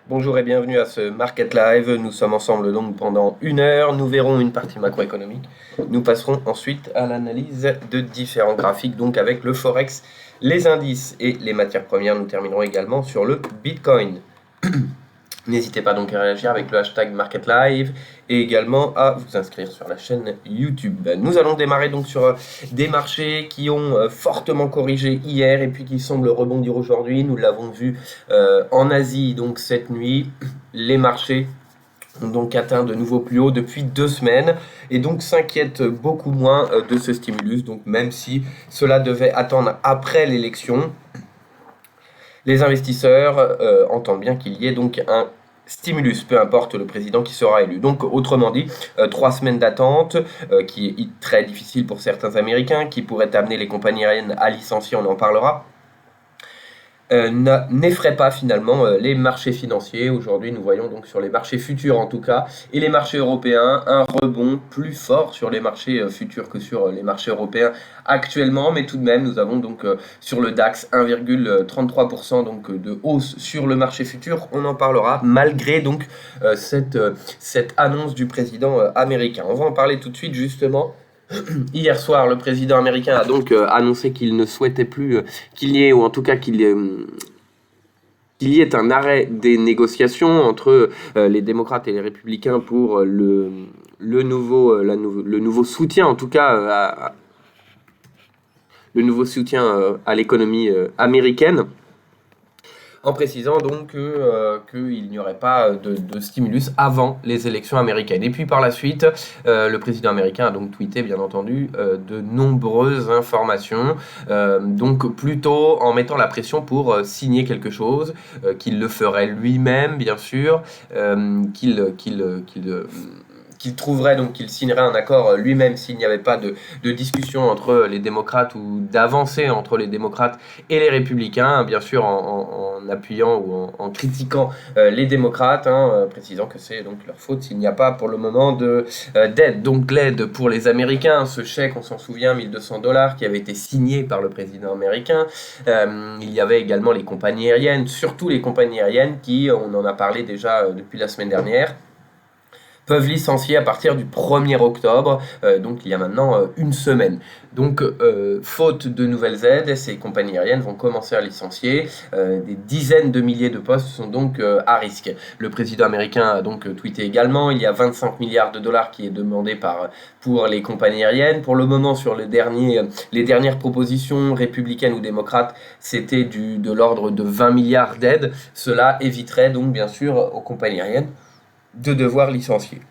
Bonjour et bienvenue à ce Market Live. Nous sommes ensemble donc pendant 1 heure. Nous verrons une partie macroéconomique. Nous passerons ensuite à l'analyse de différents graphiques, donc avec le Forex, les indices et les matières premières. Nous terminerons également sur le Bitcoin. N'hésitez pas donc à réagir avec le hashtag Market Live et également à vous inscrire sur la chaîne YouTube. Nous allons démarrer donc sur des marchés qui ont fortement corrigé hier et puis qui semblent rebondir aujourd'hui. Nous l'avons vu en Asie donc cette nuit. Les marchés ont donc atteint de nouveaux plus hauts depuis 2 semaines et donc s'inquiètent beaucoup moins de ce stimulus. Donc même si cela devait attendre après l'élection, les investisseurs entendent bien qu'il y ait donc un stimulus, peu importe le président qui sera élu. Donc, autrement dit, 3 semaines d'attente, qui est très difficile pour certains Américains, qui pourraient amener les compagnies aériennes à licencier, on en parlera. N'effraie pas finalement les marchés financiers. Aujourd'hui, nous voyons donc sur les marchés futurs en tout cas, et les marchés européens, un rebond plus fort sur les marchés futurs que sur les marchés européens actuellement, mais tout de même, nous avons donc sur le DAX 1,33% donc de hausse sur le marché futur. On en parlera malgré donc cette annonce du président américain. On va en parler tout de suite justement. Hier soir, le président américain a donc annoncé qu'il ne souhaitait plus qu'il y ait, ou en tout cas qu'il y ait un arrêt des négociations entre les démocrates et les républicains pour le nouveau soutien, en tout cas, le nouveau soutien à l'économie américaine. En précisant donc qu'il n'y aurait pas de stimulus avant les élections américaines. Et puis par la suite, le président américain a donc tweeté, bien entendu, de nombreuses informations, donc plutôt en mettant la pression pour signer quelque chose, qu'il le ferait lui-même, bien sûr, qu'il trouverait, donc qu'il signerait un accord lui-même s'il n'y avait pas de discussion entre les démocrates ou d'avancée entre les démocrates et les républicains, bien sûr en appuyant ou en critiquant les démocrates, précisant que c'est donc leur faute s'il n'y a pas pour le moment d'aide. Donc l'aide pour les Américains, ce chèque, on s'en souvient, $1 200 qui avait été signé par le président américain. Il y avait également les compagnies aériennes, surtout les compagnies aériennes qui, on en a parlé déjà depuis la semaine dernière, peuvent licencier à partir du 1er octobre, donc il y a maintenant 1 semaine. Donc, faute de nouvelles aides, ces compagnies aériennes vont commencer à licencier. Des dizaines de milliers de postes sont donc à risque. Le président américain a donc tweeté également, il y a 25 milliards de dollars qui est demandé pour les compagnies aériennes. Pour le moment, sur les dernières propositions républicaines ou démocrates, c'était de l'ordre de 20 milliards d'aides. Cela éviterait donc bien sûr aux compagnies aériennes de devoir licencier.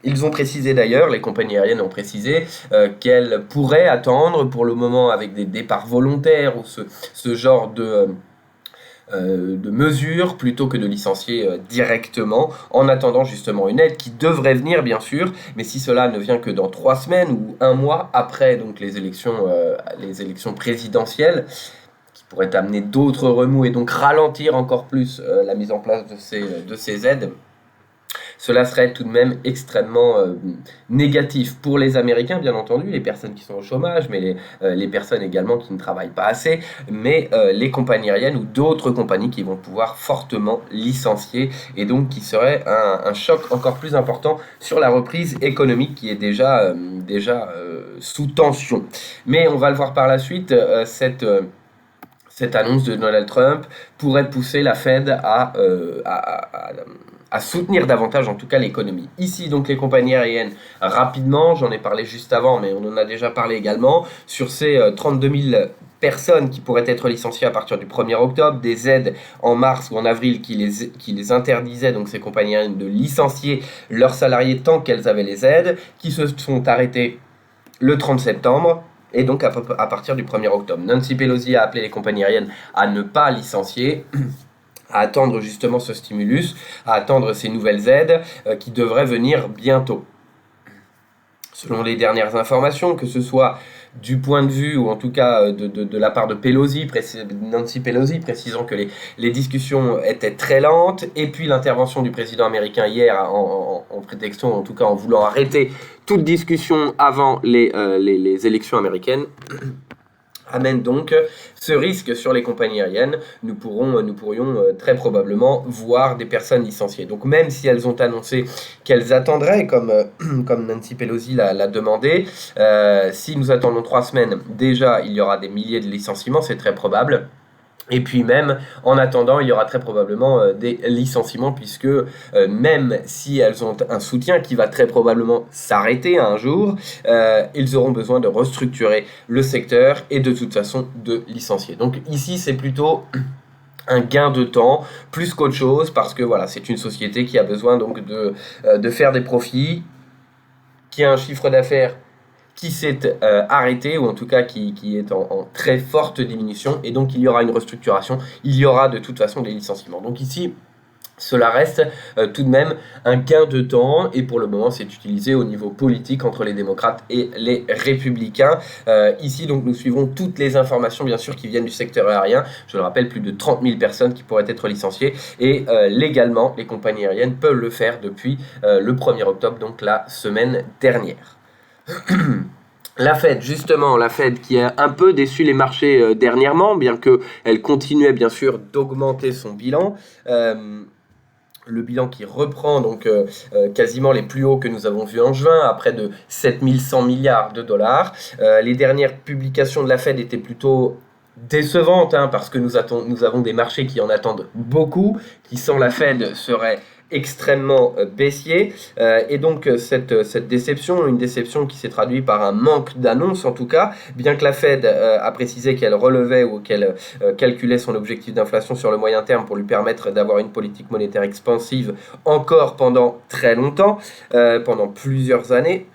Ils ont précisé d'ailleurs, les compagnies aériennes ont précisé qu'elles pourraient attendre pour le moment avec des départs volontaires ou ce genre de mesures plutôt que de licencier directement en attendant justement une aide qui devrait venir bien sûr, mais si cela ne vient que dans 3 semaines ou 1 mois après donc les élections présidentielles, qui pourraient amener d'autres remous et donc ralentir encore plus la mise en place de ces aides, cela serait tout de même extrêmement négatif pour les Américains, bien entendu, les personnes qui sont au chômage, mais les personnes également qui ne travaillent pas assez, mais les compagnies aériennes ou d'autres compagnies qui vont pouvoir fortement licencier et donc qui serait un choc encore plus important sur la reprise économique qui est déjà sous tension. Mais on va le voir par la suite, cette annonce de Donald Trump pourrait pousser la Fed à soutenir davantage en tout cas l'économie. Ici donc les compagnies aériennes, rapidement, j'en ai parlé juste avant mais on en a déjà parlé également, sur ces 32 000 personnes qui pourraient être licenciées à partir du 1er octobre, des aides en mars ou en avril qui les interdisaient, donc ces compagnies aériennes, de licencier leurs salariés tant qu'elles avaient les aides, qui se sont arrêtées le 30 septembre. Et donc à partir du 1er octobre. Nancy Pelosi a appelé les compagnies aériennes à ne pas licencier, à attendre justement ce stimulus, à attendre ces nouvelles aides qui devraient venir bientôt. Selon les dernières informations, que ce soit du point de vue, ou en tout cas de la part de Nancy Pelosi, précisant que les discussions étaient très lentes, et puis l'intervention du président américain hier en prétextant, en tout cas en voulant arrêter toute discussion avant les élections américaines, amène donc ce risque sur les compagnies aériennes. Nous pourrions très probablement voir des personnes licenciées. Donc même si elles ont annoncé qu'elles attendraient, comme Nancy Pelosi l'a demandé, si nous attendons 3 semaines, déjà il y aura des milliers de licenciements, c'est très probable. Et puis même, en attendant, il y aura très probablement des licenciements, puisque même si elles ont un soutien qui va très probablement s'arrêter un jour, ils auront besoin de restructurer le secteur et de toute façon de licencier. Donc ici, c'est plutôt un gain de temps plus qu'autre chose, parce que voilà, c'est une société qui a besoin donc de faire des profits, qui a un chiffre d'affaires qui s'est arrêté, ou en tout cas qui est en très forte diminution, et donc il y aura une restructuration, il y aura de toute façon des licenciements. Donc ici, cela reste tout de même un gain de temps, et pour le moment c'est utilisé au niveau politique entre les démocrates et les républicains. Ici donc nous suivons toutes les informations bien sûr qui viennent du secteur aérien. Je le rappelle, plus de 30 000 personnes qui pourraient être licenciées, et légalement les compagnies aériennes peuvent le faire depuis le 1er octobre, donc la semaine dernière. La Fed, justement, la Fed qui a un peu déçu les marchés dernièrement, bien qu'elle continuait bien sûr d'augmenter son bilan. Le bilan qui reprend donc quasiment les plus hauts que nous avons vus en juin, à près de 7100 milliards de dollars. Les dernières publications de la Fed étaient plutôt décevantes, parce que nous avons des marchés qui en attendent beaucoup, qui sans la Fed seraient extrêmement baissier, et donc cette déception, une déception qui s'est traduite par un manque d'annonces en tout cas, bien que la Fed a précisé qu'elle relevait ou qu'elle calculait son objectif d'inflation sur le moyen terme pour lui permettre d'avoir une politique monétaire expansive encore pendant très longtemps, pendant plusieurs années.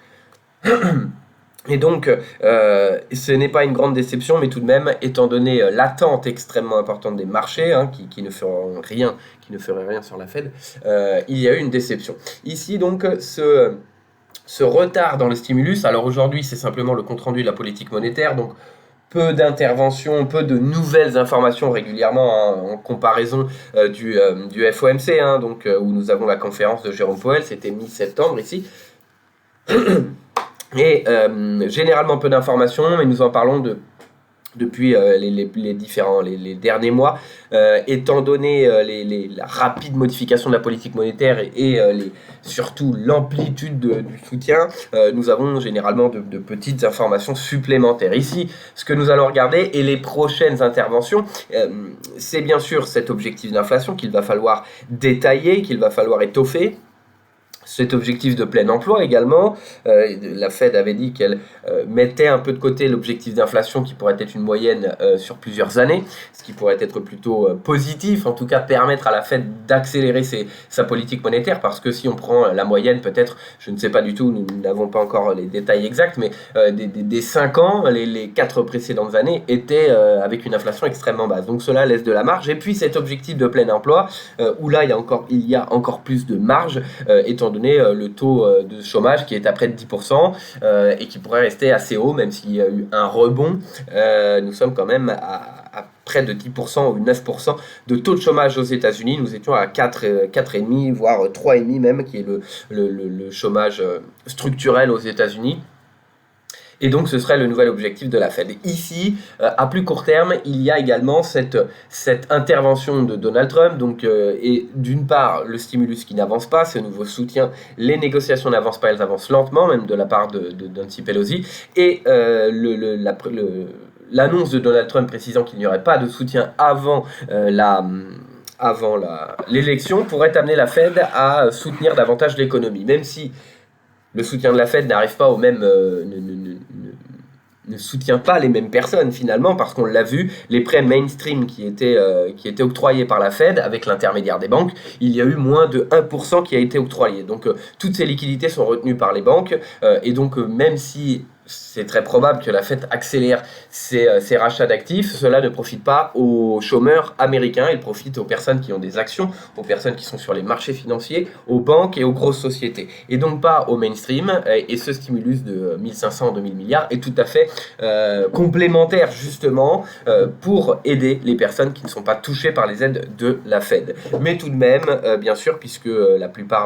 Et donc, ce n'est pas une grande déception, mais tout de même, étant donné l'attente extrêmement importante des marchés, qui ne feraient rien sur la Fed, il y a eu une déception. Ici, donc, ce retard dans le stimulus, alors aujourd'hui, c'est simplement le compte-rendu de la politique monétaire, donc peu d'interventions, peu de nouvelles informations régulièrement, en comparaison du FOMC, donc, où nous avons la conférence de Jérôme Powell, c'était mi-septembre ici. Et généralement peu d'informations, mais nous en parlons depuis les derniers mois, étant donné la rapide modification de la politique monétaire et surtout l'amplitude du soutien, nous avons généralement de petites informations supplémentaires. Ici, ce que nous allons regarder et les prochaines interventions, c'est bien sûr cet objectif d'inflation qu'il va falloir détailler, qu'il va falloir étoffer. Cet objectif de plein emploi également, la Fed avait dit qu'elle mettait un peu de côté l'objectif d'inflation qui pourrait être une moyenne sur plusieurs années, ce qui pourrait être plutôt positif, en tout cas permettre à la Fed d'accélérer sa politique monétaire, parce que si on prend la moyenne, peut-être, je ne sais pas du tout, nous n'avons pas encore les détails exacts, mais des 5 ans, les 4 précédentes années étaient avec une inflation extrêmement basse. Donc cela laisse de la marge, et puis cet objectif de plein emploi, où là il y a encore plus de marge, étant donné le taux de chômage qui est à près de 10% et qui pourrait rester assez haut, même s'il y a eu un rebond. Nous sommes quand même à près de 10% ou 9% de taux de chômage aux États-Unis. Nous étions à 4,5, voire 3,5 même, qui est le chômage structurel aux États-Unis. Et donc ce serait le nouvel objectif de la Fed. Ici, à plus court terme, il y a également cette intervention de Donald Trump, donc, et d'une part le stimulus qui n'avance pas, ce nouveau soutien, les négociations n'avancent pas, elles avancent lentement, même de la part de Nancy Pelosi, et l'annonce de Donald Trump précisant qu'il n'y aurait pas de soutien avant l'élection pourrait amener la Fed à soutenir davantage l'économie, même si le soutien de la Fed n'arrive pas au même, ne soutient pas les mêmes personnes finalement, parce qu'on l'a vu, les prêts mainstream qui étaient octroyés par la Fed avec l'intermédiaire des banques, il y a eu moins de 1% qui a été octroyé. Donc toutes ces liquidités sont retenues par les banques, et donc même si c'est très probable que la Fed accélère ses rachats d'actifs, cela ne profite pas aux chômeurs américains, il profite aux personnes qui ont des actions, aux personnes qui sont sur les marchés financiers, aux banques et aux grosses sociétés, et donc pas au mainstream. Et ce stimulus de 1500 2000 milliards est tout à fait complémentaire justement pour aider les personnes qui ne sont pas touchées par les aides de la Fed. Mais tout de même, bien sûr, puisque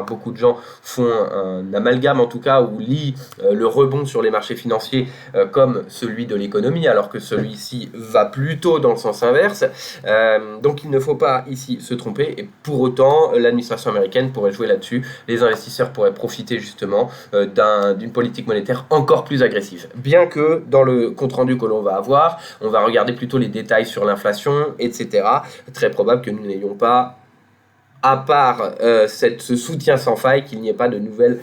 beaucoup de gens font un amalgame en tout cas, ou lient le rebond sur les marchés financiers financier comme celui de l'économie, alors que celui-ci va plutôt dans le sens inverse. Donc il ne faut pas ici se tromper, et pour autant l'administration américaine pourrait jouer là-dessus. Les investisseurs pourraient profiter justement d'une politique monétaire encore plus agressive. Bien que dans le compte-rendu que l'on va avoir, on va regarder plutôt les détails sur l'inflation, etc. Très probable que nous n'ayons pas, à part ce soutien sans faille, qu'il n'y ait pas de nouvelles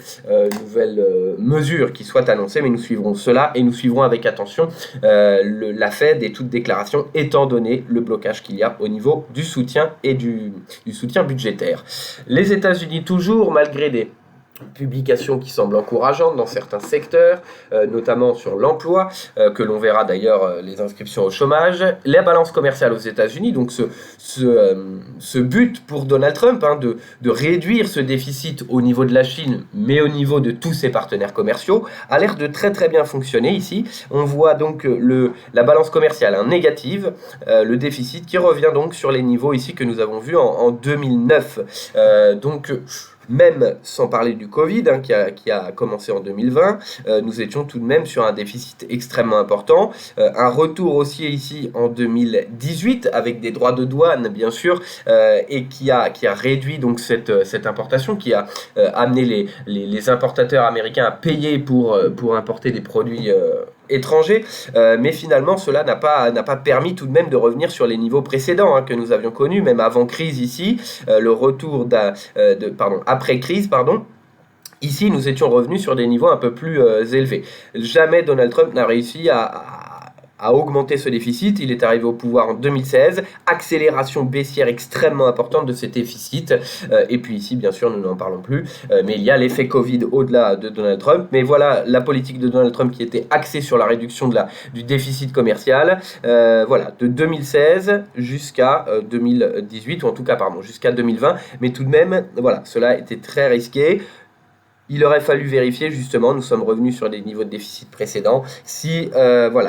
mesures qui soient annoncées, mais nous suivrons cela et nous suivrons avec attention la Fed et toute déclaration, étant donné le blocage qu'il y a au niveau du soutien et du soutien budgétaire. Les États-Unis, toujours, malgré des publications qui semblent encourageantes dans certains secteurs, notamment sur l'emploi, que l'on verra d'ailleurs les inscriptions au chômage, la balance commerciale aux États-Unis, donc ce but pour Donald Trump de réduire ce déficit au niveau de la Chine, mais au niveau de tous ses partenaires commerciaux, a l'air de très très bien fonctionner ici. On voit donc la balance commerciale négative, le déficit qui revient donc sur les niveaux ici que nous avons vus en 2009. Donc même sans parler du Covid qui a commencé en 2020, nous étions tout de même sur un déficit extrêmement important. Un retour haussier ici en 2018 avec des droits de douane bien sûr, et qui a réduit donc cette importation, qui a amené les importateurs américains à payer pour importer des produits étrangers, mais finalement cela n'a pas permis tout de même de revenir sur les niveaux précédents que nous avions connus, même avant crise ici, le retour après crise, ici nous étions revenus sur des niveaux un peu plus élevés. Jamais Donald Trump n'a réussi à augmenter ce déficit. Il est arrivé au pouvoir en 2016, accélération baissière extrêmement importante de ces déficits, et puis ici bien sûr nous n'en parlons plus, mais il y a l'effet Covid au-delà de Donald Trump, mais voilà la politique de Donald Trump qui était axée sur la réduction du déficit commercial, de 2016 jusqu'à 2018, ou en tout cas jusqu'à 2020, mais tout de même cela était très risqué. Il aurait fallu vérifier justement, nous sommes revenus sur des niveaux de déficit précédents, si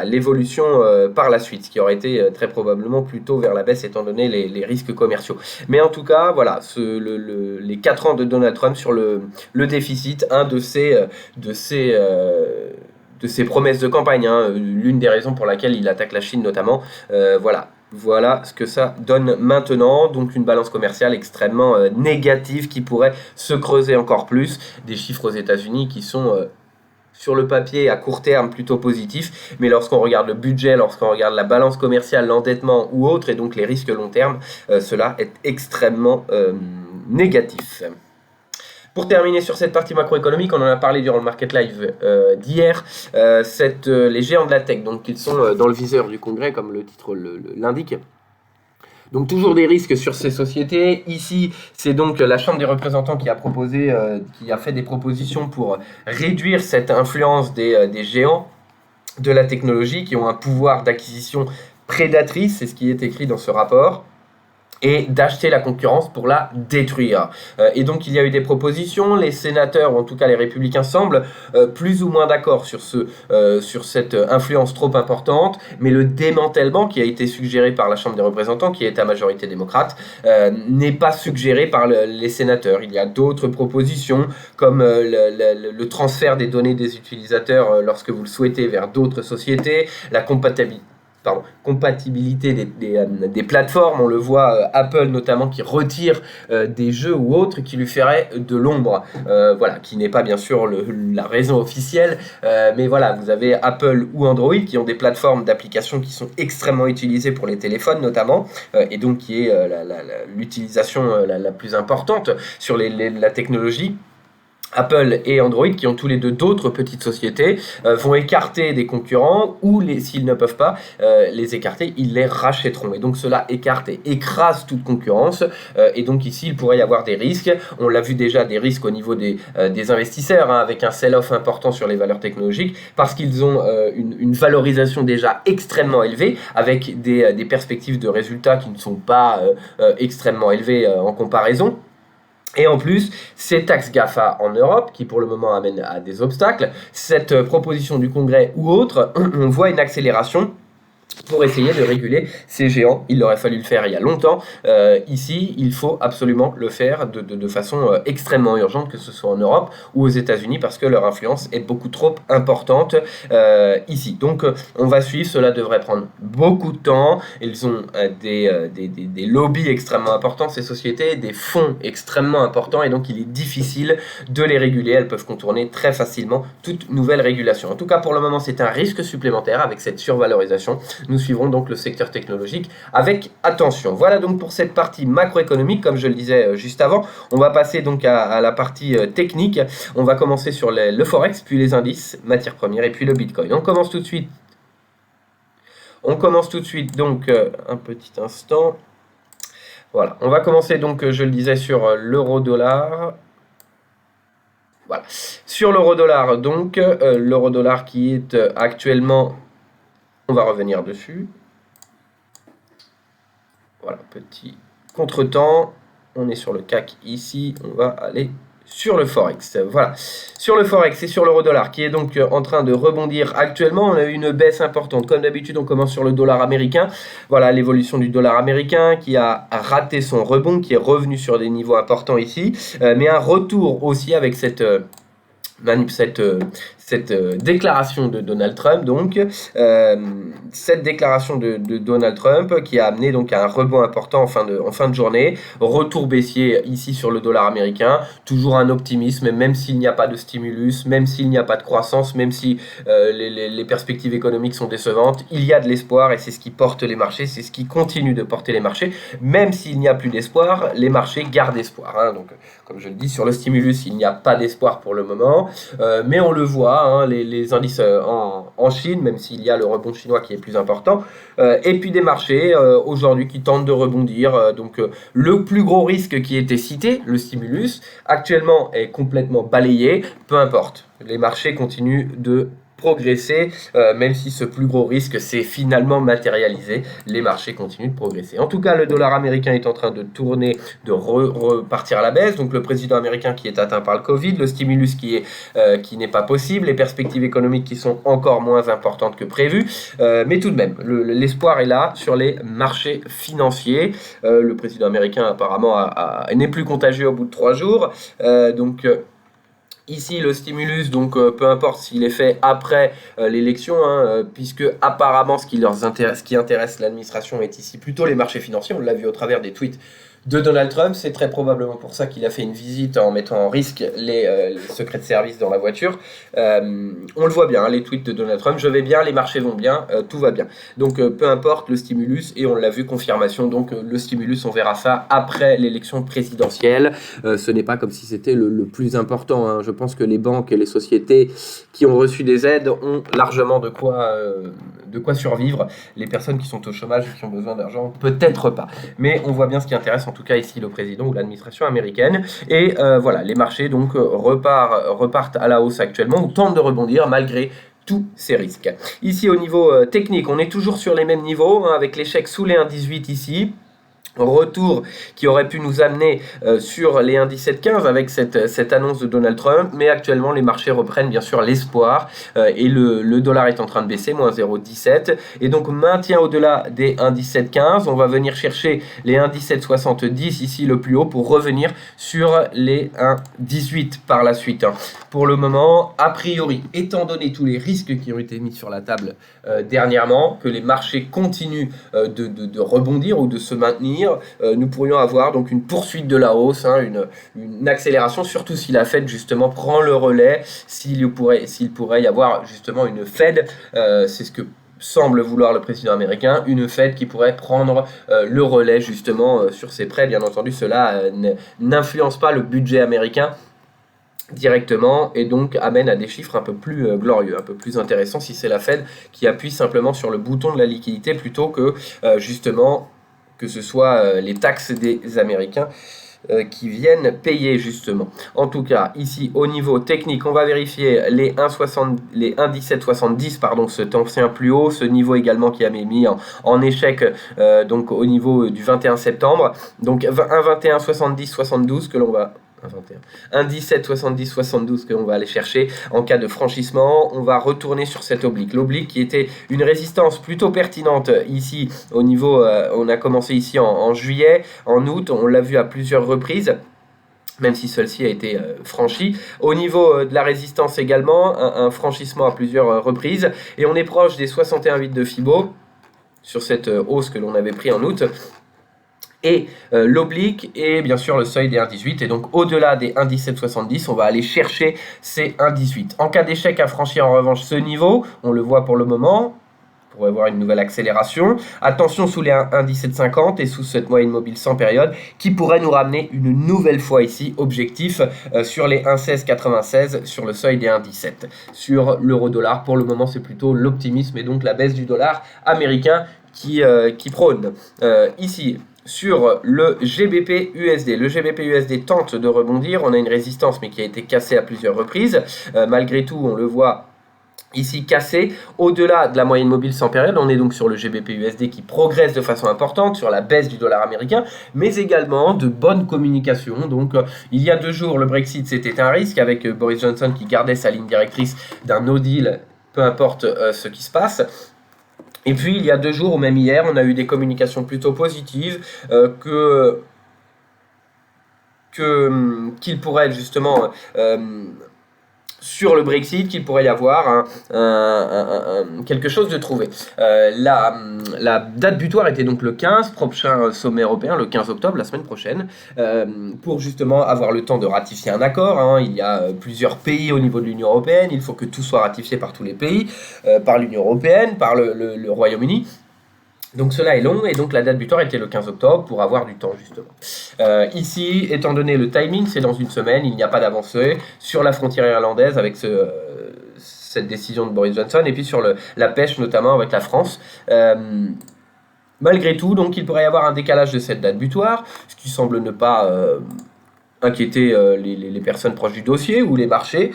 l'évolution par la suite, ce qui aurait été très probablement plutôt vers la baisse étant donné les risques commerciaux. Mais en tout cas, les 4 ans de Donald Trump sur le déficit, de ses promesses de campagne, l'une des raisons pour laquelle il attaque la Chine notamment, Voilà ce que ça donne maintenant, donc une balance commerciale extrêmement négative qui pourrait se creuser encore plus, des chiffres aux États-Unis qui sont sur le papier à court terme plutôt positifs, mais lorsqu'on regarde le budget, lorsqu'on regarde la balance commerciale, l'endettement ou autre, et donc les risques long terme, cela est extrêmement négatif. Pour terminer sur cette partie macroéconomique, on en a parlé durant le Market Live d'hier, les géants de la tech, donc ils sont dans le viseur du Congrès, comme le titre l'indique. Donc toujours des risques sur ces sociétés. Ici, c'est donc la Chambre des représentants qui a fait des propositions pour réduire cette influence des géants de la technologie qui ont un pouvoir d'acquisition prédatrice, c'est ce qui est écrit dans ce rapport, et d'acheter la concurrence pour la détruire. Et donc il y a eu des propositions, les sénateurs, ou en tout cas les républicains, semblent plus ou moins d'accord sur cette influence trop importante, mais le démantèlement qui a été suggéré par la Chambre des représentants, qui est à majorité démocrate, n'est pas suggéré par les sénateurs. Il y a d'autres propositions, comme le transfert des données des utilisateurs lorsque vous le souhaitez vers d'autres sociétés, la compatibilité des plateformes. On le voit, Apple notamment qui retire des jeux ou autres qui lui feraient de l'ombre, qui n'est pas bien sûr la raison officielle, mais vous avez Apple ou Android qui ont des plateformes d'applications qui sont extrêmement utilisées pour les téléphones notamment, et donc qui est l'utilisation la plus importante sur la technologie. Apple et Android, qui ont tous les deux d'autres petites sociétés, vont écarter des concurrents, ou s'ils ne peuvent pas les écarter, ils les rachèteront. Et donc cela écarte et écrase toute concurrence. Et donc ici, il pourrait y avoir des risques. On l'a vu déjà, des risques au niveau des investisseurs, avec un sell-off important sur les valeurs technologiques, parce qu'ils ont une valorisation déjà extrêmement élevée, avec des perspectives de résultats qui ne sont pas extrêmement élevées en comparaison. Et en plus, ces taxes GAFA en Europe, qui pour le moment amènent à des obstacles, cette proposition du Congrès ou autre, on voit une accélération pour essayer de réguler ces géants. Il aurait fallu le faire il y a longtemps. Ici, il faut absolument le faire de façon extrêmement urgente, que ce soit en Europe ou aux États-Unis, parce que leur influence est beaucoup trop importante ici. Donc, on va suivre. Cela devrait prendre beaucoup de temps. Ils ont des lobbies extrêmement importants, ces sociétés, des fonds extrêmement importants, et donc il est difficile de les réguler. Elles peuvent contourner très facilement toute nouvelle régulation. En tout cas, pour le moment, c'est un risque supplémentaire avec cette survalorisation. Nous suivrons donc le secteur technologique avec attention. Voilà donc pour cette partie macroéconomique, comme je le disais juste avant. On va passer donc à la partie technique. On va commencer sur le Forex, puis les indices, matières premières, et puis le Bitcoin. On commence tout de suite. Donc, un petit instant. Voilà, on va commencer donc, je le disais, sur l'euro-dollar. Voilà, sur l'euro-dollar, donc, l'euro-dollar qui est actuellement... On va revenir dessus. Voilà, petit contretemps. On est sur le CAC ici. On va aller sur le Forex. Voilà, sur le Forex et sur l'euro-dollar qui est donc en train de rebondir actuellement. On a eu une baisse importante. Comme d'habitude, on commence sur le dollar américain. Voilà l'évolution du dollar américain qui a raté son rebond, qui est revenu sur des niveaux importants ici. Mais un retour aussi avec cette déclaration de Donald Trump, donc cette déclaration de Donald Trump qui a amené donc à un rebond important en fin de journée, retour baissier ici sur le dollar américain, toujours un optimisme, même s'il n'y a pas de stimulus, même s'il n'y a pas de croissance, même si les perspectives économiques sont décevantes, il y a de l'espoir et c'est ce qui porte les marchés, c'est ce qui continue de porter les marchés, même s'il n'y a plus d'espoir, les marchés gardent espoir, hein. Donc comme je le dis, sur le stimulus, il n'y a pas d'espoir pour le moment, mais on le voit, hein, les indices en Chine, même s'il y a le rebond chinois qui est plus important, et puis des marchés aujourd'hui qui tentent de rebondir. Donc le plus gros risque qui était cité, le stimulus, actuellement est complètement balayé, peu importe. Les marchés continuent de progresser, même si ce plus gros risque s'est finalement matérialisé, les marchés continuent de progresser. En tout cas, le dollar américain est en train de tourner, de repartir à la baisse, donc le président américain qui est atteint par le Covid, le stimulus qui n'est pas possible, les perspectives économiques qui sont encore moins importantes que prévu, mais tout de même, l'espoir est là sur les marchés financiers. Le président américain apparemment n'est plus contagieux au bout de 3 jours, donc... Ici, le stimulus, donc peu importe s'il est fait après l'élection, hein, puisque apparemment ce qui intéresse l'administration est ici plutôt les marchés financiers. On l'a vu au travers des tweets de Donald Trump. C'est très probablement pour ça qu'il a fait une visite en mettant en risque les secrets de service dans la voiture. On le voit bien, hein, les tweets de Donald Trump. Je vais bien, les marchés vont bien, tout va bien. Donc peu importe le stimulus, et on l'a vu, confirmation. Donc le stimulus, on verra ça après l'élection présidentielle. Ce n'est pas comme si c'était le plus important, hein. Je pense que les banques et les sociétés qui ont reçu des aides ont largement de quoi survivre. Les personnes qui sont au chômage et qui ont besoin d'argent, peut-être pas. Mais on voit bien ce qui intéresse en tout cas ici le président ou l'administration américaine. Et voilà, les marchés donc repartent à la hausse actuellement, ou tentent de rebondir malgré tous ces risques. Ici au niveau technique, on est toujours sur les mêmes niveaux, hein, avec l'échec sous les 1,18 ici. Retour qui aurait pu nous amener sur les 1,1715 avec cette annonce de Donald Trump, mais actuellement les marchés reprennent bien sûr l'espoir et le dollar est en train de baisser, moins 0,17, et donc maintien au-delà des 1,1715. On va venir chercher les 1,1770 ici le plus haut pour revenir sur les 1,18 par la suite, hein. Pour le moment, a priori, étant donné tous les risques qui ont été mis sur la table dernièrement, que les marchés continuent de rebondir ou de se maintenir, nous pourrions avoir donc une poursuite de la hausse, hein, une accélération, surtout si la Fed justement prend le relais, s'il pourrait y avoir justement une Fed, c'est ce que semble vouloir le président américain, une Fed qui pourrait prendre le relais justement sur ses prêts. Bien entendu, cela n'influence pas le budget américain directement et donc amène à des chiffres un peu plus glorieux, un peu plus intéressants si c'est la Fed qui appuie simplement sur le bouton de la liquidité plutôt que justement que ce soit les taxes des Américains qui viennent payer justement. En tout cas, ici au niveau technique, on va vérifier les 1,1770, pardon, cet ancien plus haut, ce niveau également qui a mis en échec donc au niveau du 21 septembre. Donc 1,2170, 72 que l'on va 1,21. 1,1770-72 que l'on va aller chercher en cas de franchissement. On va retourner sur cette oblique. L'oblique qui était une résistance plutôt pertinente ici au niveau, on a commencé ici en juillet, en août, on l'a vu à plusieurs reprises, même si celle-ci a été franchie. Au niveau de la résistance également, un franchissement à plusieurs reprises. Et on est proche des 61,8 de Fibo sur cette hausse que l'on avait pris en août. Et l'oblique et bien sûr le seuil des 1,18. Et donc au-delà des 1,1770, on va aller chercher ces 1,18. En cas d'échec à franchir en revanche ce niveau, on le voit pour le moment, on pourrait avoir une nouvelle accélération. Attention sous les 1,1750 et sous cette moyenne mobile sans période qui pourrait nous ramener une nouvelle fois ici, objectif sur les 1,1696 sur le seuil des 1,17. Sur l'euro-dollar, pour le moment c'est plutôt l'optimisme et donc la baisse du dollar américain qui prône. Ici, sur le GBP USD. Le GBP USD tente de rebondir, on a une résistance mais qui a été cassée à plusieurs reprises. Malgré tout, on le voit ici cassé. Au-delà de la moyenne mobile sans période, on est donc sur le GBP USD qui progresse de façon importante sur la baisse du dollar américain, mais également de bonnes communications. Donc il y a 2 jours, le Brexit c'était un risque avec Boris Johnson qui gardait sa ligne directrice d'un no deal, peu importe ce qui se passe. Et puis, il y a 2 jours, ou même hier, on a eu des communications plutôt positives qu'il pourrait justement, sur le Brexit, qu'il pourrait y avoir quelque chose de trouvé. La date butoir était donc le 15, prochain sommet européen, le 15 octobre, la semaine prochaine, pour justement avoir le temps de ratifier un accord. Il y a plusieurs pays au niveau de l'Union européenne, il faut que tout soit ratifié par tous les pays, par l'Union européenne, par le Royaume-Uni. Donc cela est long et donc la date butoir était le 15 octobre pour avoir du temps justement. Ici, étant donné le timing, c'est dans une semaine, il n'y a pas d'avancée sur la frontière irlandaise avec cette décision de Boris Johnson et puis sur la pêche notamment avec la France. Malgré tout, donc il pourrait y avoir un décalage de cette date butoir, ce qui semble ne pas inquiéter les personnes proches du dossier ou les marchés,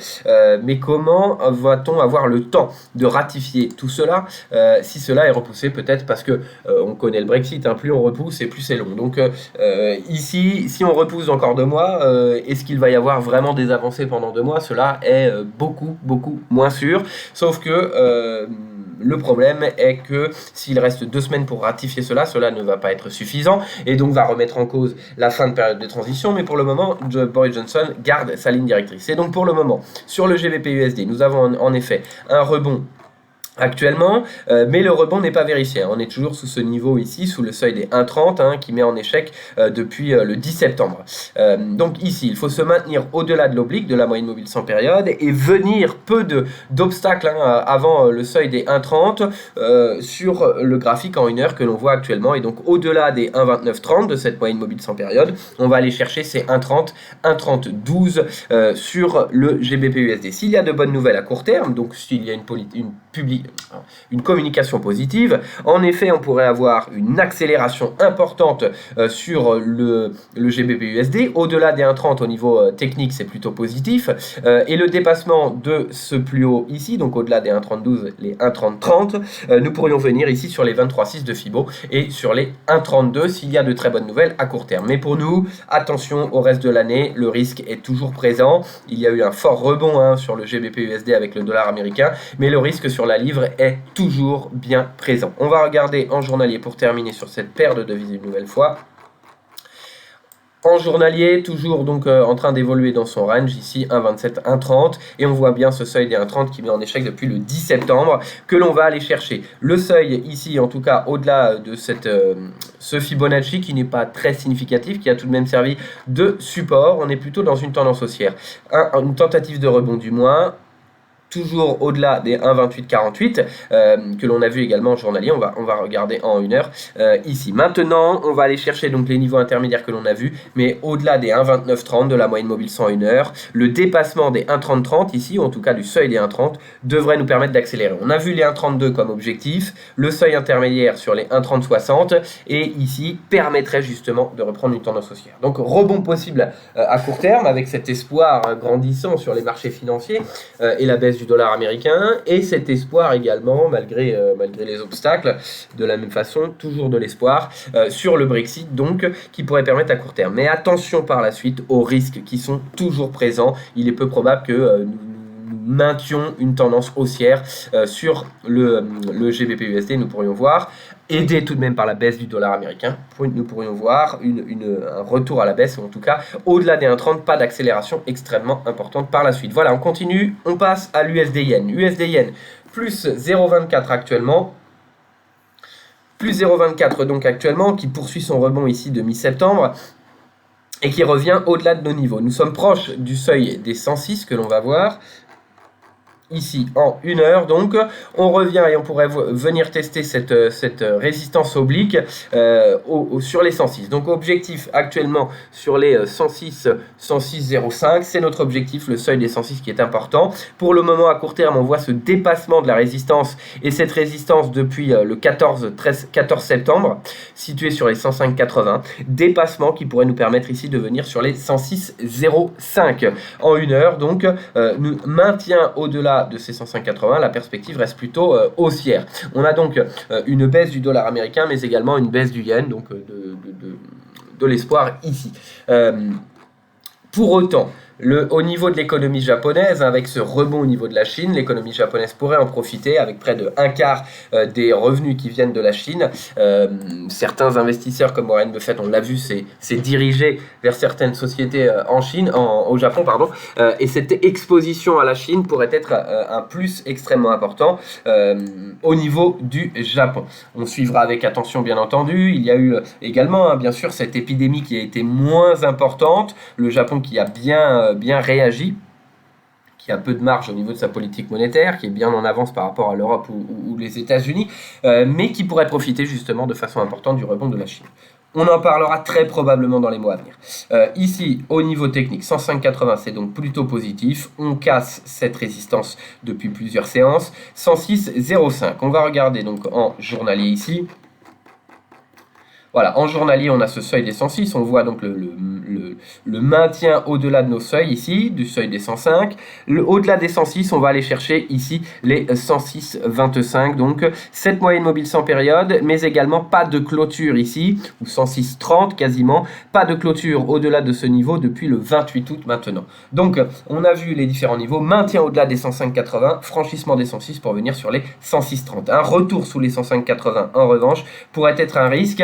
mais comment va-t-on avoir le temps de ratifier tout cela si cela est repoussé, peut-être parce que on connaît le Brexit, plus on repousse et plus c'est long. Donc ici, si on repousse encore 2 mois, est-ce qu'il va y avoir vraiment des avancées pendant 2 mois? Cela est beaucoup moins sûr, sauf que le problème est que s'il reste 2 semaines pour ratifier cela ne va pas être suffisant et donc va remettre en cause la fin de période de transition. Mais pour le moment, Boris Johnson garde sa ligne directrice. Et donc pour le moment, sur le GBP USD, nous avons en effet un rebond actuellement, mais le rebond n'est pas vérifié. On est toujours sous ce niveau ici, sous le seuil des 1,30 qui met en échec depuis le 10 septembre. Donc ici, il faut se maintenir au-delà de l'oblique, de la moyenne mobile sans période, et venir peu d'obstacles avant le seuil des 1,30 sur le graphique en 1 heure que l'on voit actuellement. Et donc au-delà des 1,2930 de cette moyenne mobile sans période, on va aller chercher ces 1,30, 1,3012 sur le GBP USD. S'il y a de bonnes nouvelles à court terme, donc s'il y a une communication positive, en effet on pourrait avoir une accélération importante sur le GBP USD. Au-delà des 1,30 au niveau technique, c'est plutôt positif, et le dépassement de ce plus haut ici, donc au-delà des 1,3012, les 1,3030, nous pourrions venir ici sur les 23,6 de Fibo et sur les 1,32 s'il y a de très bonnes nouvelles à court terme. Mais pour nous, attention au reste de l'année, le risque est toujours présent. Il y a eu un fort rebond sur le GBP USD avec le dollar américain, mais le risque sur la livre est toujours bien présent. On va regarder en journalier pour terminer sur cette paire de devises une nouvelle fois. En journalier, toujours donc en train d'évoluer dans son range, ici 1,27, 1,30, et on voit bien ce seuil des 1,30 qui met en échec depuis le 10 septembre, que l'on va aller chercher. Le seuil ici, en tout cas, au-delà de ce Fibonacci qui n'est pas très significatif, qui a tout de même servi de support, on est plutôt dans une tendance haussière. Une tentative de rebond du moins, toujours au-delà des 1,2848 que l'on a vu également en journalier. On va regarder en 1 heure ici. Maintenant, on va aller chercher donc les niveaux intermédiaires que l'on a vus, mais au-delà des 1,2930 de la moyenne mobile 100 1 heure, le dépassement des 1,3030 ici, ou en tout cas du seuil des 1,30, devrait nous permettre d'accélérer. On a vu les 1,32 comme objectif, le seuil intermédiaire sur les 1,3060 et ici permettrait justement de reprendre une tendance haussière. Donc rebond possible à court terme avec cet espoir grandissant sur les marchés financiers et la baisse baisse du dollar américain et cet espoir également, malgré les obstacles, de la même façon, toujours de l'espoir sur le Brexit, donc, qui pourrait permettre à court terme. Mais attention par la suite aux risques qui sont toujours présents. Il est peu probable que nous maintenions une tendance haussière sur le GBP-USD. Nous pourrions voir, aidé tout de même par la baisse du dollar américain, nous pourrions voir un retour à la baisse, ou en tout cas au-delà des 1,30, pas d'accélération extrêmement importante par la suite. Voilà, on continue, on passe à l'USD-Yen. USD-Yen plus 0,24 actuellement. Plus 0,24 donc actuellement, qui poursuit son rebond ici de mi-septembre et qui revient au-delà de nos niveaux. Nous sommes proches du seuil des 106 que l'on va voir ici en 1 heure, donc on revient et on pourrait venir tester cette résistance oblique sur les 106. Donc objectif actuellement sur les 106,05, c'est notre objectif, le seuil des 106 qui est important. Pour le moment, à court terme, on voit ce dépassement de la résistance et cette résistance depuis le 14 septembre, située sur les 105,80. Dépassement qui pourrait nous permettre ici de venir sur les 106,05 en 1 heure. Donc nous maintient au-delà de ces 105,80, la perspective reste plutôt haussière. On a donc une baisse du dollar américain, mais également une baisse du yen, donc de l'espoir ici. Pour autant, au niveau de l'économie japonaise, avec ce rebond au niveau de la Chine, l'économie japonaise pourrait en profiter avec près de un quart des revenus qui viennent de la Chine. Certains investisseurs comme Warren Buffett, on l'a vu, s'est dirigé vers certaines sociétés au Japon, et cette exposition à la Chine pourrait être un plus extrêmement important au niveau du Japon. On suivra avec attention, bien entendu. Il y a eu également, bien sûr, cette épidémie qui a été moins importante. Le Japon qui a bien réagi, qui a peu de marge au niveau de sa politique monétaire, qui est bien en avance par rapport à l'Europe ou les États-Unis, mais qui pourrait profiter justement de façon importante du rebond de la Chine. On en parlera très probablement dans les mois à venir. Ici, au niveau technique, 105,80, c'est donc plutôt positif. On casse cette résistance depuis plusieurs séances. 106,05. On va regarder donc en journalier ici. Voilà, en journalier, on a ce seuil des 106, on voit donc le maintien au-delà de nos seuils ici, du seuil des 105. Au-delà des 106, on va aller chercher ici les 106,25, donc cette moyenne mobile sans période, mais également pas de clôture ici, ou 106,30 quasiment, pas de clôture au-delà de ce niveau depuis le 28 août maintenant. Donc, on a vu les différents niveaux, maintien au-delà des 105,80, franchissement des 106 pour venir sur les 106,30. Un retour sous les 105,80 en revanche pourrait être un risque,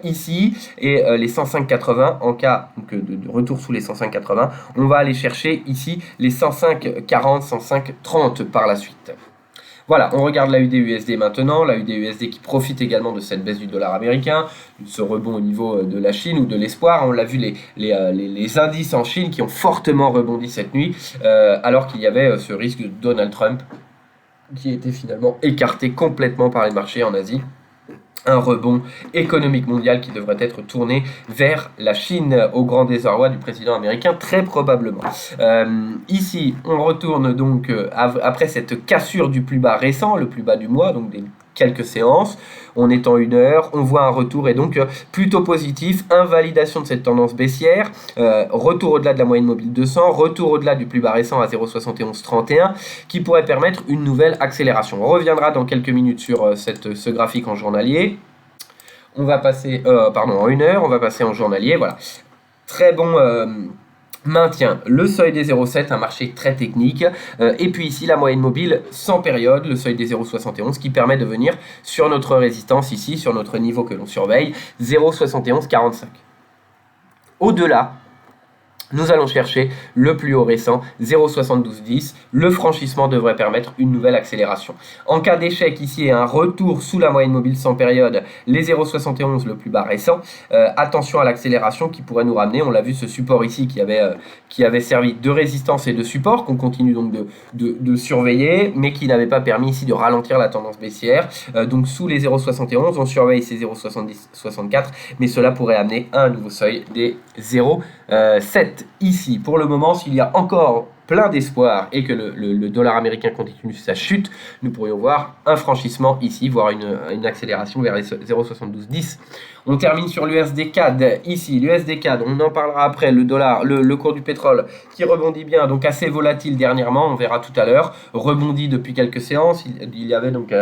ici, et les 105,80 en cas de retour sous les 105,80, on va aller chercher ici les 105,40, 105,30 par la suite. Voilà, on regarde la UD-USD maintenant, la UD-USD qui profite également de cette baisse du dollar américain, de ce rebond au niveau de la Chine ou de l'espoir. On l'a vu, les indices en Chine qui ont fortement rebondi cette nuit, alors qu'il y avait ce risque de Donald Trump qui était finalement écarté complètement par les marchés en Asie. Un rebond économique mondial qui devrait être tourné vers la Chine au grand désarroi du président américain, très probablement. Ici, on retourne donc après cette cassure du plus bas récent, le plus bas du mois, donc des quelques séances. On est en 1 heure, on voit un retour et donc plutôt positif, invalidation de cette tendance baissière, retour au-delà de la moyenne mobile 200, retour au-delà du plus bas récent à 0,7131 qui pourrait permettre une nouvelle accélération. On reviendra dans quelques minutes sur ce graphique en journalier. On va passer, en 1 heure, on va passer en journalier, voilà. Très bon maintien, le seuil des 0,7, un marché très technique, et puis ici la moyenne mobile sans période, le seuil des 0,71 qui permet de venir sur notre résistance ici, sur notre niveau que l'on surveille, 0,7145. Au-delà, nous allons chercher le plus haut récent, 0,7210. Le franchissement devrait permettre une nouvelle accélération. En cas d'échec ici et un retour sous la moyenne mobile sans période, les 0,71 le plus bas récent. Attention à l'accélération qui pourrait nous ramener. On l'a vu, ce support ici qui avait servi de résistance et de support, qu'on continue donc de surveiller, mais qui n'avait pas permis ici de ralentir la tendance baissière. Donc sous les 0,71, on surveille ces 0,70-64, mais cela pourrait amener à un nouveau seuil des 0,7. 7 ici. Pour le moment, s'il y a encore plein d'espoir et que le dollar américain continue sa chute, nous pourrions voir un franchissement ici, voire une accélération vers les 0,7210. On termine sur l'USD CAD ici. L'USD CAD, on en parlera après. Le dollar, le cours du pétrole qui rebondit bien, donc assez volatile dernièrement, on verra tout à l'heure, rebondit depuis quelques séances. Il y avait donc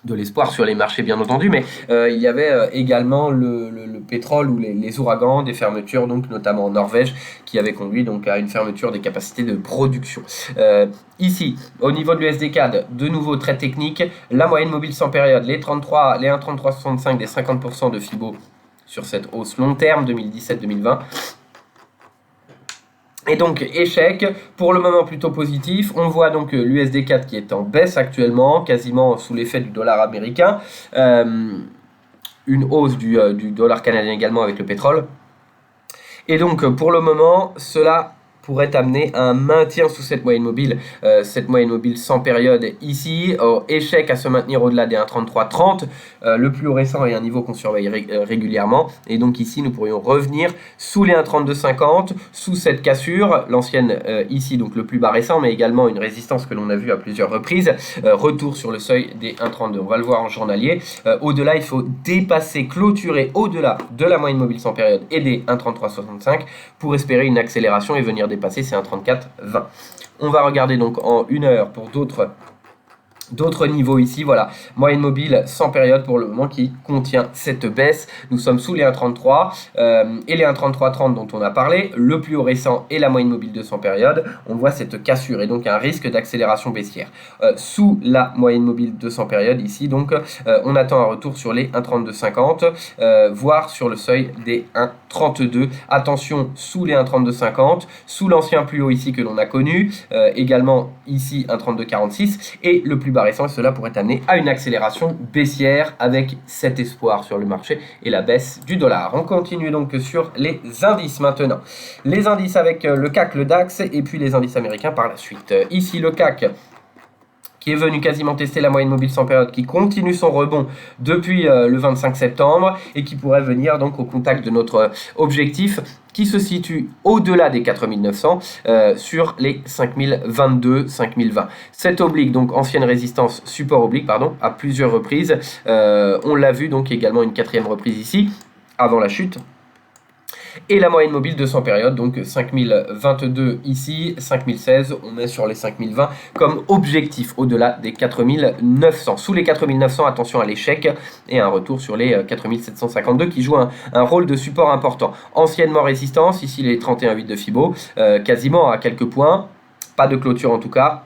de l'espoir sur les marchés bien entendu, mais il y avait également le pétrole ou les ouragans, des fermetures donc notamment en Norvège qui avaient conduit donc à une fermeture des capacités de production. Ici, au niveau de l'USD CAD, de nouveau très technique, la moyenne mobile sans période, les 1,3365 des 50% de Fibo sur cette hausse long terme 2017-2020. Et donc échec, pour le moment plutôt positif. On voit donc l'USD 4 qui est en baisse actuellement, quasiment sous l'effet du dollar américain. Une hausse du dollar canadien également avec le pétrole. Et donc pour le moment, cela pourrait amener un maintien sous cette moyenne mobile sans période ici, échec à se maintenir au-delà des 1,3330, le plus haut récent est un niveau qu'on surveille régulièrement, et donc ici nous pourrions revenir sous les 1,3250, sous cette cassure, l'ancienne ici donc le plus bas récent, mais également une résistance que l'on a vue à plusieurs reprises, retour sur le seuil des 1,32, on va le voir en journalier. Au-delà il faut dépasser, clôturer au-delà de la moyenne mobile sans période et des 1,3365 pour espérer une accélération et venir dépasser ces 1,3420. On va regarder donc en une heure pour d'autres niveaux ici, voilà, moyenne mobile sans période pour le moment qui contient cette baisse. Nous sommes sous les 1,33 et les 1,3330 dont on a parlé, le plus haut récent et la moyenne mobile de sans période. On voit cette cassure et donc un risque d'accélération baissière. Sous la moyenne mobile de sans période ici, donc on attend un retour sur les 1,3250, voire sur le seuil des 1,32. Attention, sous les 1,3250, sous l'ancien plus haut ici que l'on a connu, également ici 1,3246 et le plus bas récent, et cela pourrait amener à une accélération baissière avec cet espoir sur le marché et la baisse du dollar. On continue donc sur les indices maintenant. Les indices avec le CAC, le DAX et puis les indices américains par la suite. Ici le CAC qui est venu quasiment tester la moyenne mobile sans période, qui continue son rebond depuis le 25 septembre et qui pourrait venir donc au contact de notre objectif qui se situe au-delà des 4900 sur les 5022, 5020. Cette oblique, donc ancienne résistance, support oblique, pardon, à plusieurs reprises. On l'a vu donc également une quatrième reprise ici, avant la chute. Et la moyenne mobile de 100 périodes, donc 5022 ici, 5016, on est sur les 5020 comme objectif au-delà des 4900. Sous les 4900, attention à l'échec et un retour sur les 4752 qui joue un rôle de support important. Anciennement résistance, ici les 31,8 de Fibo, quasiment à quelques points, pas de clôture en tout cas.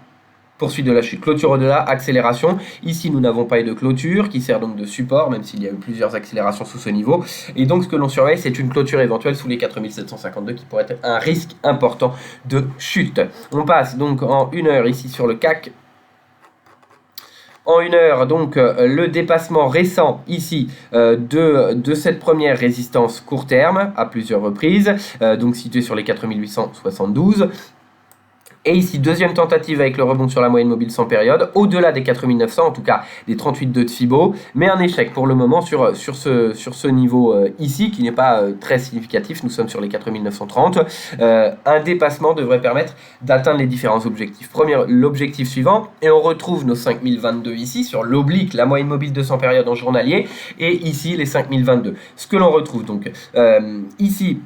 Poursuite de la chute, clôture au-delà, accélération. Ici, nous n'avons pas eu de clôture qui sert donc de support, même s'il y a eu plusieurs accélérations sous ce niveau. Et donc, ce que l'on surveille, c'est une clôture éventuelle sous les 4752 qui pourrait être un risque important de chute. On passe donc en une heure ici sur le CAC. En une heure, donc, le dépassement récent ici de cette première résistance court terme à plusieurs reprises, donc située sur les 4872. Et ici, deuxième tentative avec le rebond sur la moyenne mobile sans période, au-delà des 4900, en tout cas des 38,2 de Fibo, mais un échec pour le moment sur ce niveau ici, qui n'est pas très significatif, nous sommes sur les 4930. Un dépassement devrait permettre d'atteindre les différents objectifs. L'objectif suivant, et on retrouve nos 5022 ici, sur l'oblique, la moyenne mobile 200 périodes en journalier, et ici les 5022. Ce que l'on retrouve donc ici,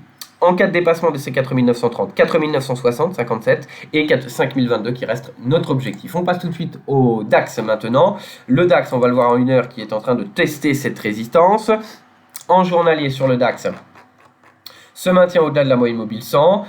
en cas de dépassement de ces 4930, 4960, 57 et 5022 qui reste notre objectif. On passe tout de suite au DAX maintenant. Le DAX, on va le voir en une heure, qui est en train de tester cette résistance. En journalier sur le DAX, se maintient au-delà de la moyenne mobile 100.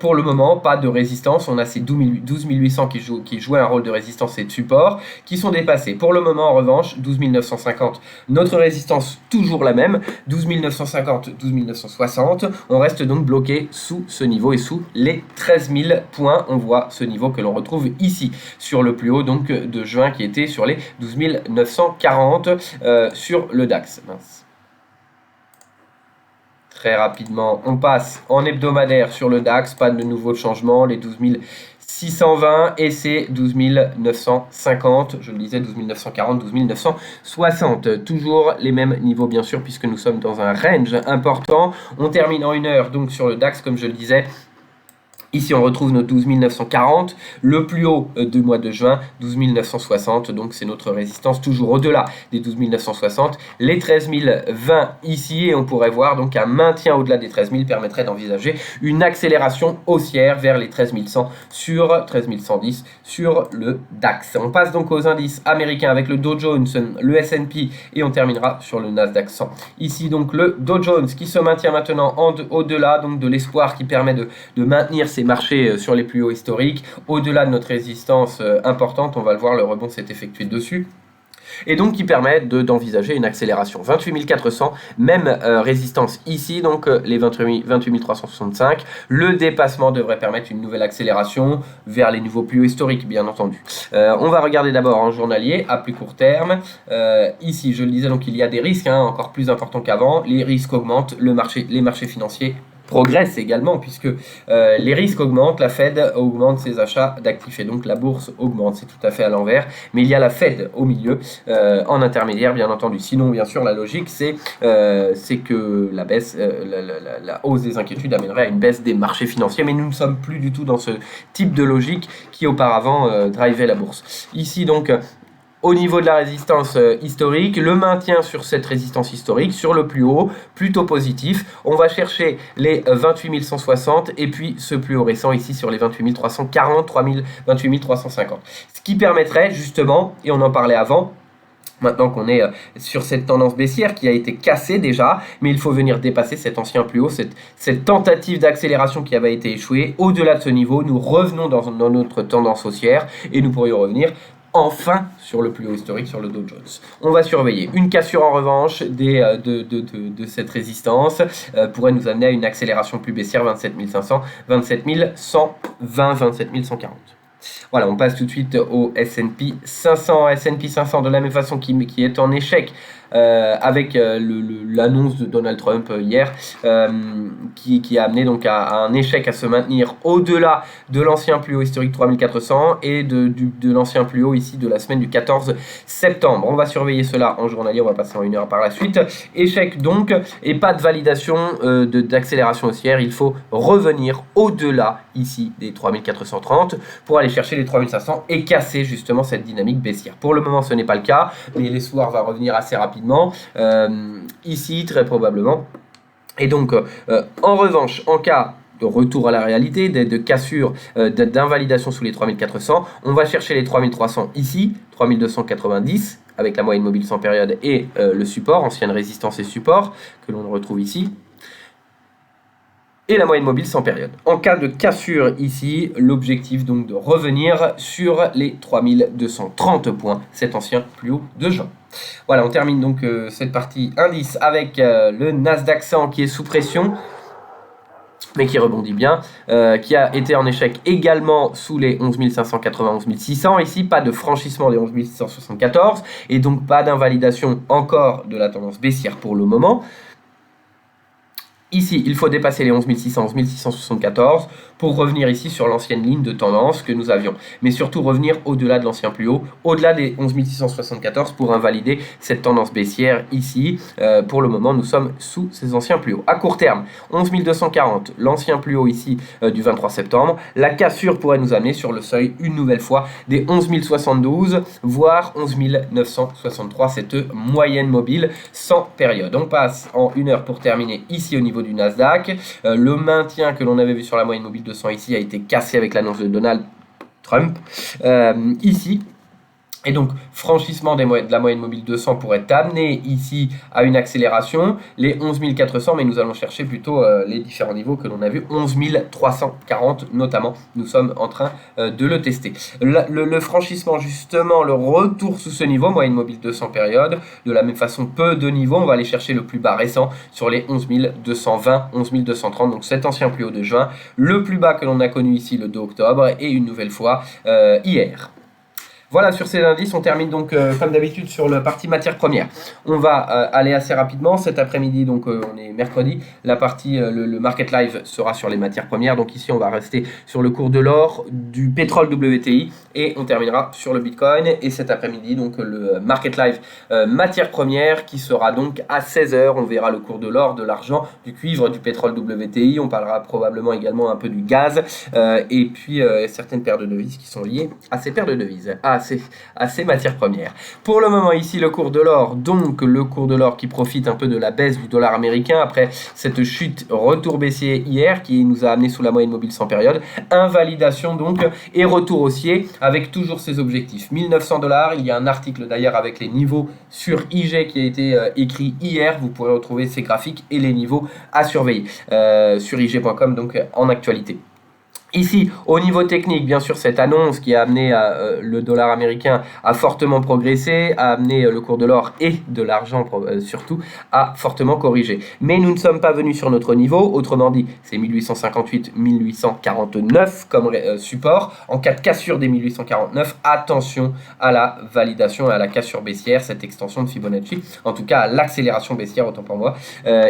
Pour le moment, pas de résistance. On a ces 12 800 qui jouaient un rôle de résistance et de support, qui sont dépassés. Pour le moment, en revanche, 12 950, notre résistance toujours la même. 12 950, 12 960. On reste donc bloqué sous ce niveau et sous les 13 000 points. On voit ce niveau que l'on retrouve ici, sur le plus haut donc de juin, qui était sur les 12 940 sur le DAX. Mince. Très rapidement, on passe en hebdomadaire sur le DAX, pas de nouveau changement, les 12 620 et c'est 12 950, je le disais 12 940, 12 960. Toujours les mêmes niveaux bien sûr puisque nous sommes dans un range important. On termine en 1 heure donc sur le DAX comme je le disais. Ici, on retrouve nos 12 940, le plus haut du mois de juin, 12 960, donc c'est notre résistance toujours au-delà des 12 960, les 13 020 ici, et on pourrait voir donc un maintien au-delà des 13 000 permettrait d'envisager une accélération haussière vers les 13 100 sur 13 110 sur le DAX. On passe donc aux indices américains avec le Dow Jones, le S&P et on terminera sur le Nasdaq 100. Ici donc le Dow Jones qui se maintient maintenant au-delà donc de l'espoir qui permet de maintenir ces marchés sur les plus hauts historiques, au-delà de notre résistance importante, on va le voir, le rebond s'est effectué dessus. Et donc qui permet d'envisager une accélération. 28 400, même résistance ici, donc les 28 365. Le dépassement devrait permettre une nouvelle accélération vers les niveaux plus hauts historiques, bien entendu. On va regarder d'abord en journalier, à plus court terme. Ici, je le disais, donc il y a des risques encore plus importants qu'avant. Les risques augmentent, les marchés financiers progresse également puisque les risques augmentent, la Fed augmente ses achats d'actifs et donc la bourse augmente, c'est tout à fait à l'envers, mais il y a la Fed au milieu, en intermédiaire bien entendu. Sinon bien sûr la logique c'est que la baisse, la hausse des inquiétudes amènerait à une baisse des marchés financiers, mais nous ne sommes plus du tout dans ce type de logique qui auparavant drivait la bourse. Ici donc au niveau de la résistance historique, le maintien sur cette résistance historique, sur le plus haut, plutôt positif. On va chercher les 28 160 et puis ce plus haut récent ici sur les 28 340, 28 350. Ce qui permettrait justement, et on en parlait avant, maintenant qu'on est sur cette tendance baissière qui a été cassée déjà, mais il faut venir dépasser cet ancien plus haut, cette tentative d'accélération qui avait été échouée. Au-delà de ce niveau, nous revenons dans notre tendance haussière et nous pourrions revenir enfin sur le plus haut historique sur le Dow Jones. On va surveiller. Une cassure en revanche de cette résistance pourrait nous amener à une accélération plus baissière, 27 500, 27 120, 27 140. Voilà, on passe tout de suite au S&P 500. S&P 500 de la même façon qui est en échec avec l'annonce de Donald Trump hier qui a amené donc à un échec à se maintenir au-delà de l'ancien plus haut historique 3400 et de l'ancien plus haut ici de la semaine du 14 septembre. On va surveiller cela en journalier, on va passer en 1 heure par la suite. Échec donc et pas de validation d'accélération haussière, il faut revenir au-delà ici des 3430 pour aller chercher les 3500 et casser justement cette dynamique baissière. Pour le moment ce n'est pas le cas, mais l'espoir va revenir assez rapidement. Ici très probablement et donc en revanche en cas de retour à la réalité, de cassure, d'invalidation sous les 3400, on va chercher les 3300 ici, 3290 avec la moyenne mobile 100 période et le support, ancienne résistance et support que l'on retrouve ici, et la moyenne mobile sans période. En cas de cassure ici, l'objectif donc de revenir sur les 3230 points, cet ancien plus haut de juin. Voilà, on termine donc cette partie indice avec le Nasdaq 100 qui est sous pression, mais qui rebondit bien, qui a été en échec également sous les 11 580, 11 600. Ici, pas de franchissement des 11 674, et donc pas d'invalidation encore de la tendance baissière pour le moment. Ici, il faut dépasser les 11 600, 11 674 pour revenir ici sur l'ancienne ligne de tendance que nous avions. Mais surtout revenir au-delà de l'ancien plus haut, au-delà des 11 674 pour invalider cette tendance baissière ici. Pour le moment, nous sommes sous ces anciens plus hauts. À court terme, 11 240, l'ancien plus haut ici du 23 septembre. La cassure pourrait nous amener sur le seuil une nouvelle fois des 11 072, voire 11 963, cette moyenne mobile sans période. On passe en 1 heure pour terminer ici au niveau du Nasdaq. Le maintien que l'on avait vu sur la moyenne mobile 200 ici a été cassé avec l'annonce de Donald Trump ici. Et donc, franchissement de la moyenne mobile 200 pourrait amener ici à une accélération, les 11 400, mais nous allons chercher plutôt les différents niveaux que l'on a vu, 11 340 notamment, nous sommes en train de le tester. Le franchissement justement, le retour sous ce niveau, moyenne mobile 200 période, de la même façon peu de niveaux, on va aller chercher le plus bas récent sur les 11 220, 11 230, donc cet ancien plus haut de juin, le plus bas que l'on a connu ici le 2 octobre et une nouvelle fois hier. Voilà, sur ces indices, on termine donc comme d'habitude sur la partie matière première. On va aller assez rapidement. Cet après-midi, donc on est mercredi, la partie, le Market Live sera sur les matières premières. Donc ici, on va rester sur le cours de l'or, du pétrole WTI et on terminera sur le Bitcoin. Et cet après-midi, donc le Market Live matière première qui sera donc à 16h. On verra le cours de l'or, de l'argent, du cuivre, du pétrole WTI. On parlera probablement également un peu du gaz et puis certaines paires de devises qui sont liées à ces paires de devises. À ces matières premières. Pour le moment ici le cours de l'or, donc le cours de l'or qui profite un peu de la baisse du dollar américain après cette chute retour baissier hier qui nous a amené sous la moyenne mobile sans période, invalidation donc et retour haussier avec toujours ses objectifs. 1900 $, il y a un article d'ailleurs avec les niveaux sur IG qui a été écrit hier, vous pourrez retrouver ces graphiques et les niveaux à surveiller sur IG.com donc en actualité. Ici, au niveau technique, bien sûr, cette annonce qui a amené le dollar américain à fortement progresser, a amené le cours de l'or et de l'argent surtout à fortement corriger. Mais nous ne sommes pas venus sur notre niveau, autrement dit, c'est 1858-1849 comme support. En cas de cassure des 1849, attention à la validation et à la cassure baissière, cette extension de Fibonacci, en tout cas à l'accélération baissière, autant pour moi,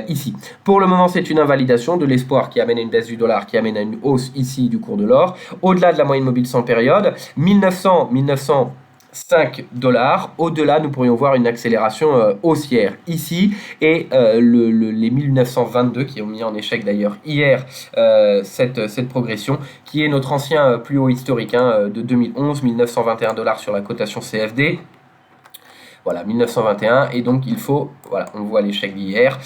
ici. Pour le moment, c'est une invalidation de l'espoir qui amène à une baisse du dollar, qui amène à une hausse ici du cours de l'or, au-delà de la moyenne mobile sans période, 1905 $, au-delà nous pourrions voir une accélération haussière ici, et les 1922 qui ont mis en échec d'ailleurs hier cette progression, qui est notre ancien plus haut historique de 2011, 1921 $ sur la cotation CFD. Voilà, 1921, et donc il faut, voilà, on voit l'échec d'hier,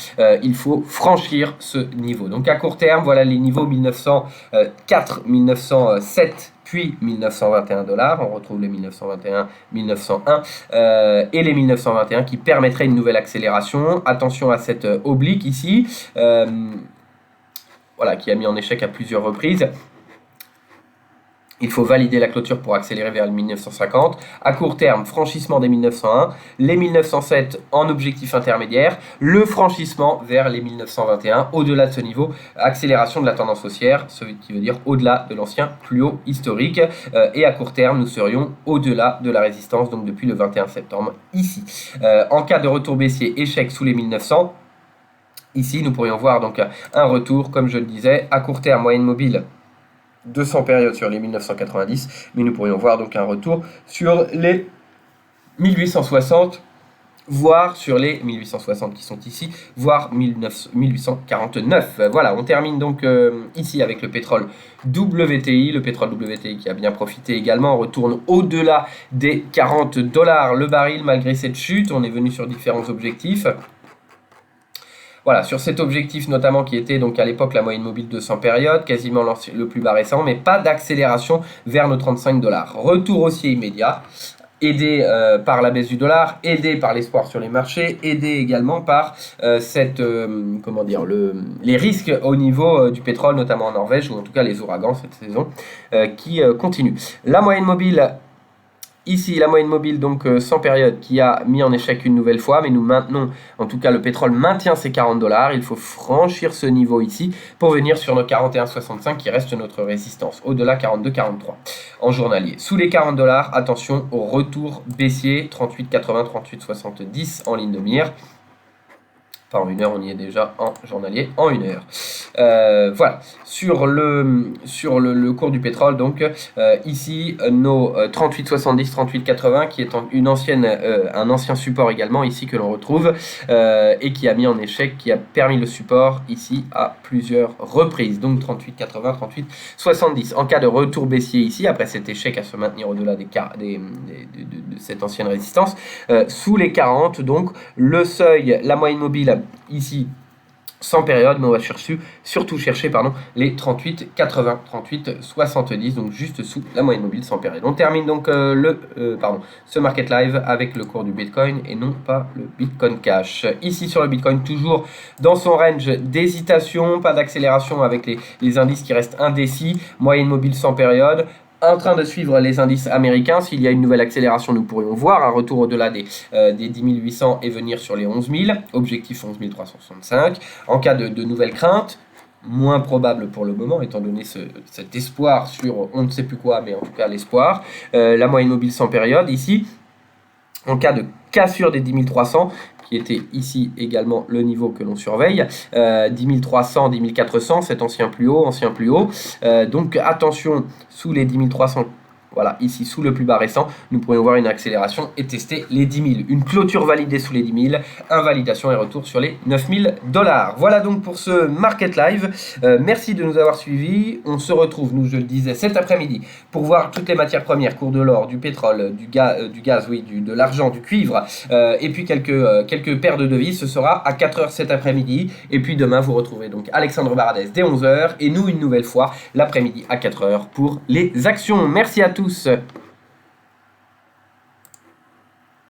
il faut franchir ce niveau. Donc à court terme, voilà les niveaux 1904, 1907, puis 1921 $, on retrouve les 1921, 1901 et les 1921 qui permettraient une nouvelle accélération. Attention à cette oblique ici, voilà, qui a mis en échec à plusieurs reprises. Il faut valider la clôture pour accélérer vers le 1950. À court terme, franchissement des 1901, les 1907 en objectif intermédiaire, le franchissement vers les 1921. Au-delà de ce niveau, accélération de la tendance haussière, ce qui veut dire au-delà de l'ancien plus haut historique. Et à court terme, nous serions au-delà de la résistance, donc depuis le 21 septembre ici. En cas de retour baissier, échec sous les 1900. Ici, nous pourrions voir donc un retour, comme je le disais, à court terme, moyenne mobile 200 périodes sur les 1990, mais nous pourrions voir donc un retour sur les 1860, voire sur les 1860 qui sont ici, voire 1849. Voilà, on termine donc ici avec le pétrole WTI, le pétrole WTI qui a bien profité également, on retourne au-delà des 40 $ le baril malgré cette chute, on est venu sur différents objectifs. Voilà, sur cet objectif notamment qui était donc à l'époque la moyenne mobile 200 périodes, quasiment le plus bas récent, mais pas d'accélération vers nos 35 $. Retour haussier immédiat, aidé par la baisse du dollar, aidé par l'espoir sur les marchés, aidé également par les risques au niveau du pétrole, notamment en Norvège, ou en tout cas les ouragans cette saison, qui continuent. La moyenne mobile. Ici, la moyenne mobile, donc sans période, qui a mis en échec une nouvelle fois, mais nous maintenons, en tout cas le pétrole maintient ses 40 $. Il faut franchir ce niveau ici pour venir sur nos 41,65 qui reste notre résistance, au-delà 42,43 en journalier. Sous les 40 $, attention au retour baissier, 38,80, 38,70 en ligne de mire. Pas en une heure, on y est déjà en journalier en une heure. Voilà, sur le cours du pétrole, donc ici nos 38,70, 38,80 qui est un ancien support également ici que l'on retrouve et qui a mis en échec, qui a permis le support ici à plusieurs reprises. Donc 38,80, 38,70. En cas de retour baissier ici, après cet échec à se maintenir au-delà de cette ancienne résistance, sous les 40, donc le seuil, la moyenne mobile ici sans période, mais on va surtout chercher les 38,80, 38,70, donc juste sous la moyenne mobile sans période. On termine donc ce market live avec le cours du Bitcoin et non pas le Bitcoin Cash. Ici sur le Bitcoin, toujours dans son range d'hésitation, pas d'accélération avec les indices qui restent indécis, moyenne mobile sans période. En train de suivre les indices américains. S'il y a une nouvelle accélération, nous pourrions voir un retour au-delà des 10 800 et venir sur les 11 000. Objectif 11 365. En cas de nouvelles craintes, moins probable pour le moment, étant donné cet espoir sur on ne sait plus quoi, mais en tout cas l'espoir. La moyenne mobile sans période, ici, en cas de cassure des 10 300, qui était ici également le niveau que l'on surveille, 10 300, 10 400, cet ancien plus haut, donc attention, sous les 10 300, voilà, ici sous le plus bas récent, nous pourrions voir une accélération et tester les 10 000. Une clôture validée sous les 10 000, invalidation et retour sur les 9 000 $. Voilà donc pour ce Market Live. Merci de nous avoir suivis. On se retrouve, nous je le disais, cet après-midi pour voir toutes les matières premières, cours de l'or, du pétrole, du gaz, oui, de l'argent, du cuivre, et puis quelques paires de devises. Ce sera à 4h cet après-midi. Et puis demain, vous retrouvez donc Alexandre Baradez dès 11h et nous une nouvelle fois l'après-midi à 4h pour les actions. Merci à tous.